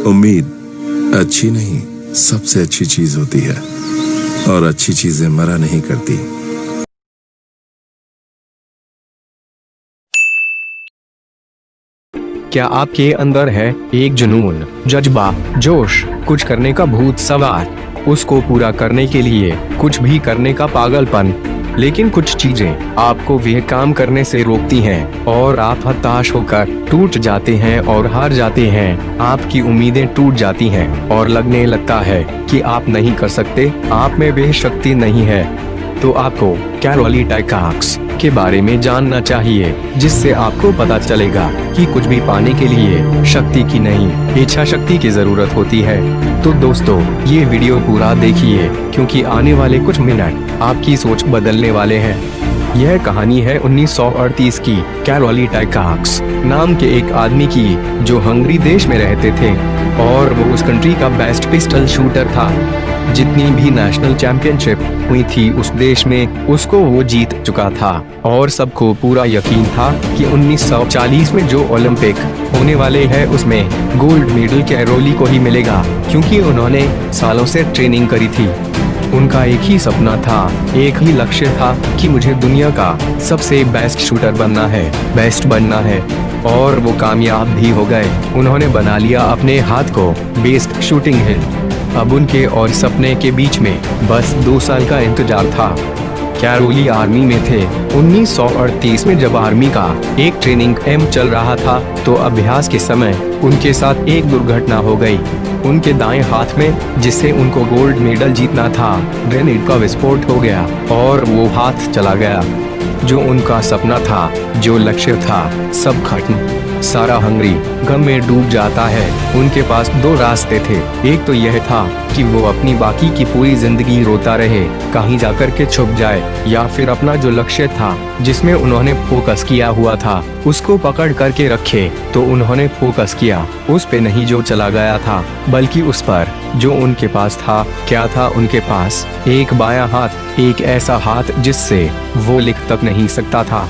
उम्मीद अच्छी नहीं सबसे अच्छी चीज होती है और अच्छी चीजें मरा नहीं करती। क्या आपके अंदर है एक जुनून, जज्बा, जोश, कुछ करने का भूत सवार, उसको पूरा करने के लिए कुछ भी करने का पागलपन? लेकिन कुछ चीजें आपको वह काम करने से रोकती हैं और आप हताश होकर टूट जाते हैं और हार जाते हैं। आपकी उम्मीदें टूट जाती हैं और लगने लगता है कि आप नहीं कर सकते, आप में वह शक्ति नहीं है। तो आपको कैरोली टाइकाक्स के बारे में जानना चाहिए, जिससे आपको पता चलेगा कि कुछ भी पाने के लिए शक्ति की नहीं, इच्छा शक्ति की जरूरत होती है। तो दोस्तों, ये वीडियो पूरा देखिए, क्योंकि आने वाले कुछ मिनट आपकी सोच बदलने वाले हैं। यह कहानी है 1938 की कैरोली टाइकाक्स नाम के एक आदमी की, जो हंगरी देश में रहते थे और वो उस कंट्री का बेस्ट पिस्टल शूटर था। जितनी भी नेशनल चैंपियनशिप हुई थी उस देश में, उसको वो जीत चुका था और सबको पूरा यकीन था कि 1940 में जो ओलंपिक होने वाले हैं उसमें गोल्ड मेडल कैरोली को ही मिलेगा, क्योंकि उन्होंने सालों से ट्रेनिंग करी थी। उनका एक ही सपना था, एक ही लक्ष्य था कि मुझे दुनिया का सबसे बेस्ट शूटर बनना है, बेस्ट बनना है, और वो कामयाब भी हो गए। उन्होंने बना लिया अपने हाथ को बेस्ट शूटिंग हिल। अब उनके और सपने के बीच में बस 2 साल का इंतजार था। कैरोली आर्मी में थे। 1938 में जब आर्मी का एक ट्रेनिंग कैंप चल रहा था, तो अभ्यास के समय उनके साथ एक दुर्घटना हो गई। उनके दाएं हाथ में, जिससे उनको गोल्ड मेडल जीतना था, ग्रेनेड का विस्फोट हो गया और वो हाथ चला गया। जो उनका सपना था, जो लक्ष्य था, सब खत्म। सारा हंगरी गम में डूब जाता है। उनके पास 2 रास्ते थे। एक तो यह था कि वो अपनी बाकी की पूरी जिंदगी रोता रहे, कहीं जाकर के छुप जाए, या फिर अपना जो लक्ष्य था, जिसमें उन्होंने फोकस किया हुआ था, उसको पकड़ करके रखे। तो उन्होंने फोकस किया उस पे नहीं जो चला गया था, बल्कि उस पर जो उनके पास था। क्या था उनके पास? एक बायां हाथ, एक ऐसा हाथ जिससे वो लिख तक नहीं सकता था।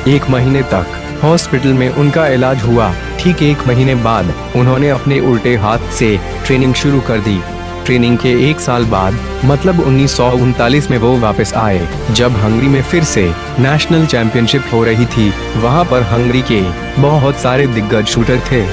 1 महीने तक हॉस्पिटल में उनका इलाज हुआ। ठीक 1 महीने बाद उन्होंने अपने उल्टे हाथ से ट्रेनिंग शुरू कर दी। ट्रेनिंग के 1 साल बाद, मतलब 1939 में वो वापस आए, जब हंगरी में फिर से नेशनल चैंपियनशिप हो रही थी। वहाँ पर हंगरी के बहुत सारे दिग्गज शूटर थे।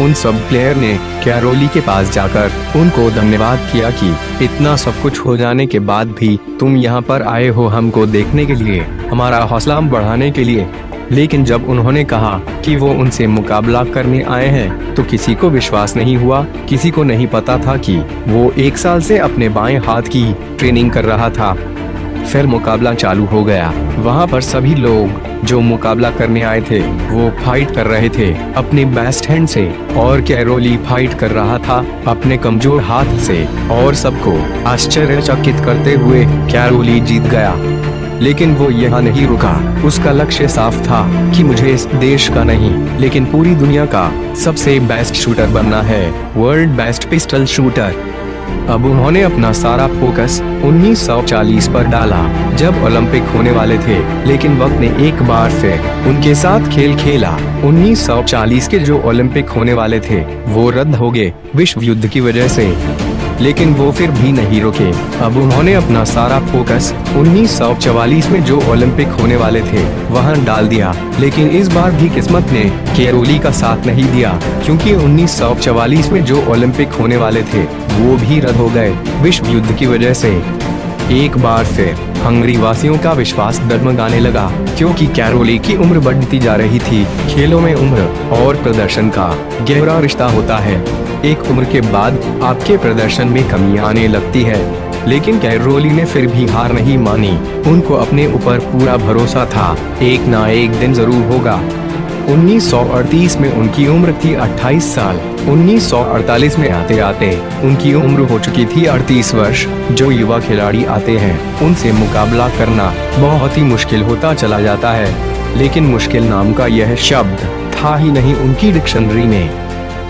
उन सब प्लेयर ने कैरोली के पास जाकर उनको धन्यवाद किया कि इतना सब कुछ हो जाने के बाद भी तुम यहाँ पर आए हो हमको देखने के लिए, हमारा हौसला बढ़ाने के लिए। लेकिन जब उन्होंने कहा कि वो उनसे मुकाबला करने आए हैं, तो किसी को विश्वास नहीं हुआ। किसी को नहीं पता था कि वो 1 साल से अपने बाएं हाथ की ट्रेनिंग कर रहा था। फिर मुकाबला चालू हो गया। वहाँ पर सभी लोग जो मुकाबला करने आए थे, वो फाइट कर रहे थे अपने बेस्ट हैंड से, और कैरोली फाइट कर रहा था अपने कमजोर हाथ से। और सबको आश्चर्यचकित करते हुए कैरोली जीत गया। लेकिन वो यहाँ नहीं रुका। उसका लक्ष्य साफ था कि मुझे इस देश का नहीं, लेकिन पूरी दुनिया का सबसे बेस्ट शूटर बनना है, वर्ल्ड बेस्ट पिस्टल शूटर। अब उन्होंने अपना सारा फोकस 1940 पर डाला, जब ओलंपिक होने वाले थे। लेकिन वक्त ने एक बार फिर उनके साथ खेल खेला। 1940 के जो ओलंपिक होने वाले थे, वो रद्द हो गए विश्व युद्ध की वजह से। लेकिन वो फिर भी नहीं रुके। अब उन्होंने अपना सारा फोकस 1944 में जो ओलंपिक होने वाले थे वहां डाल दिया। लेकिन इस बार भी किस्मत ने कैरोली का साथ नहीं दिया, क्योंकि 1944 में जो ओलंपिक होने वाले थे वो भी रद्द हो गए विश्व युद्ध की वजह से। एक बार फिर हंगरी वासियों का विश्वास डगमगाने लगा, क्योंकि कैरोली की उम्र बढ़ती जा रही थी। खेलों में उम्र और प्रदर्शन का गहरा रिश्ता होता है। एक उम्र के बाद आपके प्रदर्शन में कमी आने लगती है। लेकिन कैरोली ने फिर भी हार नहीं मानी। उनको अपने ऊपर पूरा भरोसा था, एक ना एक दिन जरूर होगा। 1938 में उनकी उम्र थी 28 साल। 1948 में आते आते उनकी उम्र हो चुकी थी 38 वर्ष। जो युवा खिलाड़ी आते हैं, उनसे मुकाबला करना बहुत ही मुश्किल होता चला जाता है। लेकिन मुश्किल नाम का यह शब्द था ही नहीं उनकी डिक्शनरी में।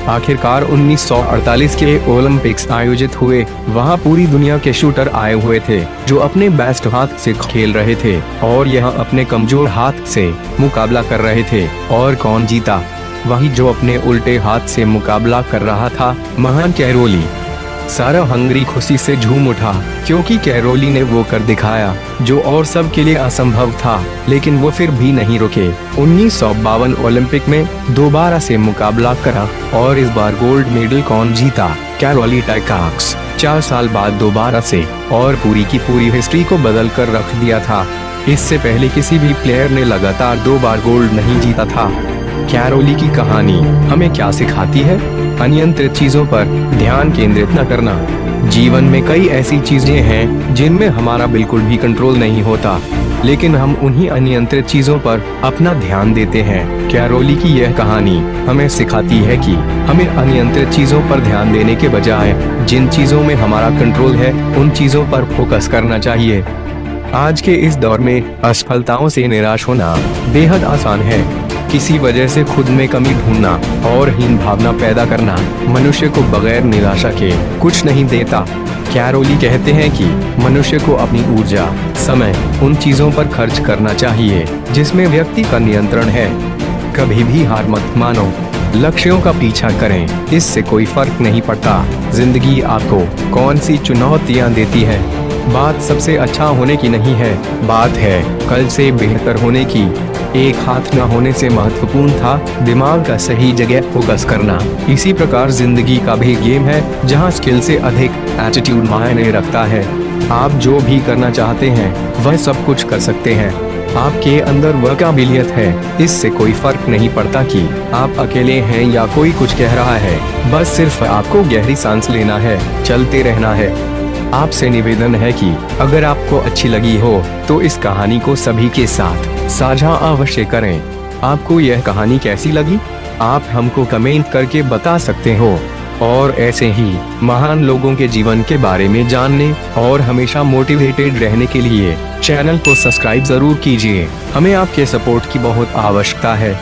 आखिरकार 1948 के ओलंपिक्स आयोजित हुए। वहां पूरी दुनिया के शूटर आए हुए थे, जो अपने बेस्ट हाथ से खेल रहे थे और यह अपने कमजोर हाथ से मुकाबला कर रहे थे। और कौन जीता? वही जो अपने उल्टे हाथ से मुकाबला कर रहा था महान कैरोली। सारा हंगरी खुशी से झूम उठा क्योंकि कैरोली ने वो कर दिखाया जो और सब के लिए असंभव था, लेकिन वो फिर भी नहीं रुके। 1952 ओलंपिक में दोबारा से मुकाबला करा और इस बार गोल्ड मेडल कौन जीता? कैरोली टाइकाक्स। 4 साल बाद दोबारा से, और पूरी की पूरी हिस्ट्री को बदल कर रख दिया था। इससे पहले किसी भी प्लेयर ने लगातार 2 बार गोल्ड नहीं जीता था। कैरोली की कहानी हमें क्या सिखाती है? अनियंत्रित चीजों पर ध्यान केंद्रित न करना। जीवन में कई ऐसी चीजें हैं जिनमें हमारा बिल्कुल भी कंट्रोल नहीं होता, लेकिन हम उन्हीं अनियंत्रित चीजों पर अपना ध्यान देते हैं। कैरोली की यह कहानी हमें सिखाती है कि हमें अनियंत्रित चीजों पर ध्यान देने के बजाय जिन चीजों में हमारा कंट्रोल है उन चीजों पर फोकस करना चाहिए। आज के इस दौर में असफलताओं से निराश होना बेहद आसान है। किसी वजह से खुद में कमी ढूंढना और हीन भावना पैदा करना मनुष्य को बगैर निराशा के कुछ नहीं देता। कैरोली कहते हैं कि मनुष्य को अपनी ऊर्जा, समय उन चीजों पर खर्च करना चाहिए जिसमें व्यक्ति का नियंत्रण है। कभी भी हार मत मानो, लक्ष्यों का पीछा करें, इससे कोई फर्क नहीं पड़ता जिंदगी आपको कौन सी चुनौतियां देती है। बात सबसे अच्छा होने की नहीं है, बात है कल से बेहतर होने की। एक हाथ न होने से महत्वपूर्ण था दिमाग का सही जगह फोकस करना। इसी प्रकार जिंदगी का भी गेम है जहां स्किल से अधिक एटीट्यूड मायने रखता है। आप जो भी करना चाहते हैं वह सब कुछ कर सकते हैं। आपके अंदर वह काबिलियत है, इससे कोई फर्क नहीं पड़ता कि आप अकेले हैं या कोई कुछ कह रहा है। बस सिर्फ आपको गहरी सांस लेना है, चलते रहना है। आपसे निवेदन है कि अगर आपको अच्छी लगी हो तो इस कहानी को सभी के साथ साझा अवश्य करें। आपको यह कहानी कैसी लगी? आप हमको कमेंट करके बता सकते हो। और ऐसे ही महान लोगों के जीवन के बारे में जानने और हमेशा मोटिवेटेड रहने के लिए चैनल को सब्सक्राइब जरूर कीजिए। हमें आपके सपोर्ट की बहुत आवश्यकता है।